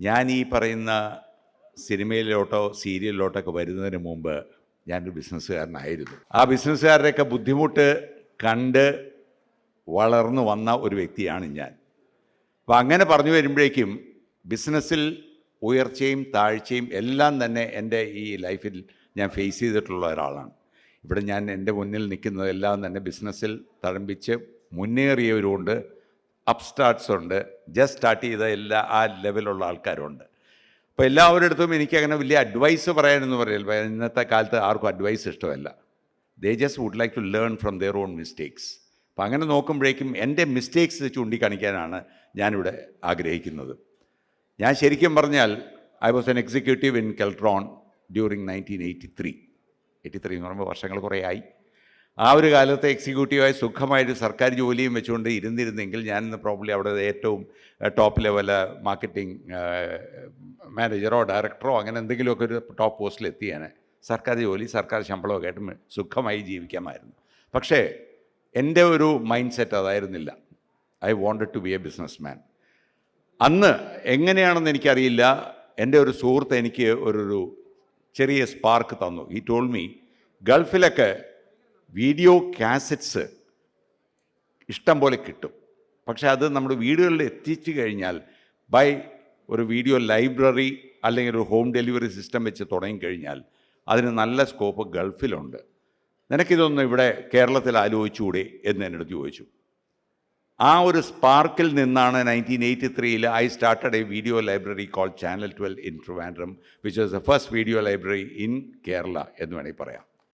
ഞാൻ ഈ പറയുന്ന സിനിമയിലോട്ടോ സീരിയലിലോട്ടൊക്കെ വരുന്നതിന് മുമ്പ് ഞാനൊരു ബിസിനസ്സുകാരനായിരുന്നു. ആ ബിസിനസ്സുകാരുടെയൊക്കെ ബുദ്ധിമുട്ട് കണ്ട് വളർന്നു വന്ന ഒരു വ്യക്തിയാണ് ഞാൻ. അപ്പം അങ്ങനെ പറഞ്ഞു വരുമ്പോഴേക്കും ബിസിനസ്സിൽ ഉയർച്ചയും താഴ്ചയും എല്ലാം തന്നെ എൻ്റെ ഈ ലൈഫിൽ ഞാൻ ഫേസ് ചെയ്തിട്ടുള്ള ഒരാളാണ്. ഇവിടെ ഞാൻ എൻ്റെ മുന്നിൽ നിൽക്കുന്നതെല്ലാം തന്നെ ബിസിനസ്സിൽ തഴമ്പിച്ച് മുന്നേറിയവരുണ്ട്, അപ്സ്റ്റാർട്ട്സ് ഉണ്ട്, ജസ്റ്റ് സ്റ്റാർട്ട് ചെയ്ത ആ ലെവലുള്ള ആൾക്കാരുണ്ട്. അപ്പോൾ എല്ലാവരുടെ അടുത്തും എനിക്കങ്ങനെ വലിയ അഡ്വൈസ് പറയാനെന്ന് പറയില്ല. ഇന്നത്തെ കാലത്ത് ആർക്കും അഡ്വൈസ് ഇഷ്ടമല്ല. They just would like to learn from their own mistakes. അപ്പം അങ്ങനെ നോക്കുമ്പോഴേക്കും എൻ്റെ മിസ്റ്റേക്സ് ചൂണ്ടിക്കാണിക്കാനാണ് ഞാനിവിടെ ആഗ്രഹിക്കുന്നത്. ഞാൻ ശരിക്കും പറഞ്ഞാൽ I was an executive in Keltron during 1983 എന്ന് പറയുമ്പോൾ വർഷങ്ങൾ കുറേ ആയി. ആ ഒരു കാലത്തെ എക്സിക്യൂട്ടീവായി സുഖമായൊരു സർക്കാർ ജോലിയും വെച്ചുകൊണ്ട് ഇരുന്നിരുന്നെങ്കിൽ ഞാനിന്ന് പ്രോബ്ലി അവിടെ ഏറ്റവും ടോപ്പ് ലെവൽ മാർക്കറ്റിംഗ് മാനേജറോ ഡയറക്ടറോ അങ്ങനെ എന്തെങ്കിലുമൊക്കെ ഒരു ടോപ്പ് പോസ്റ്റിൽ എത്തിയാണ്. സർക്കാർ ജോലി, സർക്കാർ ശമ്പളമൊക്കെ ആയിട്ട് സുഖമായി ജീവിക്കാമായിരുന്നു. പക്ഷേ എൻ്റെ ഒരു മൈൻഡ് സെറ്റ് അതായിരുന്നില്ല. I wanted to be a business man. അന്ന് എങ്ങനെയാണെന്ന് എനിക്കറിയില്ല, എൻ്റെ ഒരു സുഹൃത്ത് എനിക്ക് ഒരു ചെറിയ സ്പാർക്ക് തന്നു. ഈ ടോൾഡ് മീ, ഗൾഫിലൊക്കെ വീഡിയോ കാസറ്റ്സ് ഇഷ്ടം പോലെ കിട്ടും, പക്ഷേ അത് നമ്മുടെ വീടുകളിൽ എത്തിച്ചു കഴിഞ്ഞാൽ ബൈ ഒരു വീഡിയോ ലൈബ്രറി അല്ലെങ്കിൽ ഒരു ഹോം ഡെലിവറി സിസ്റ്റം വെച്ച് തുടങ്ങിക്കഴിഞ്ഞാൽ അതിന് നല്ല സ്കോപ്പ് ഗൾഫിലുണ്ട്. നിനക്കിതൊന്നും ഇവിടെ കേരളത്തിൽ ആലോചിച്ചുകൂടെ എന്ന് എന്നോട് ചോദിച്ചു. ആ ഒരു സ്പാർക്കിൽ നിന്നാണ് 1983 I started a video library called channel 12 in Trivandrum, which was the first video library in Kerala എന്ന് വേണമെങ്കിൽ പറയാം.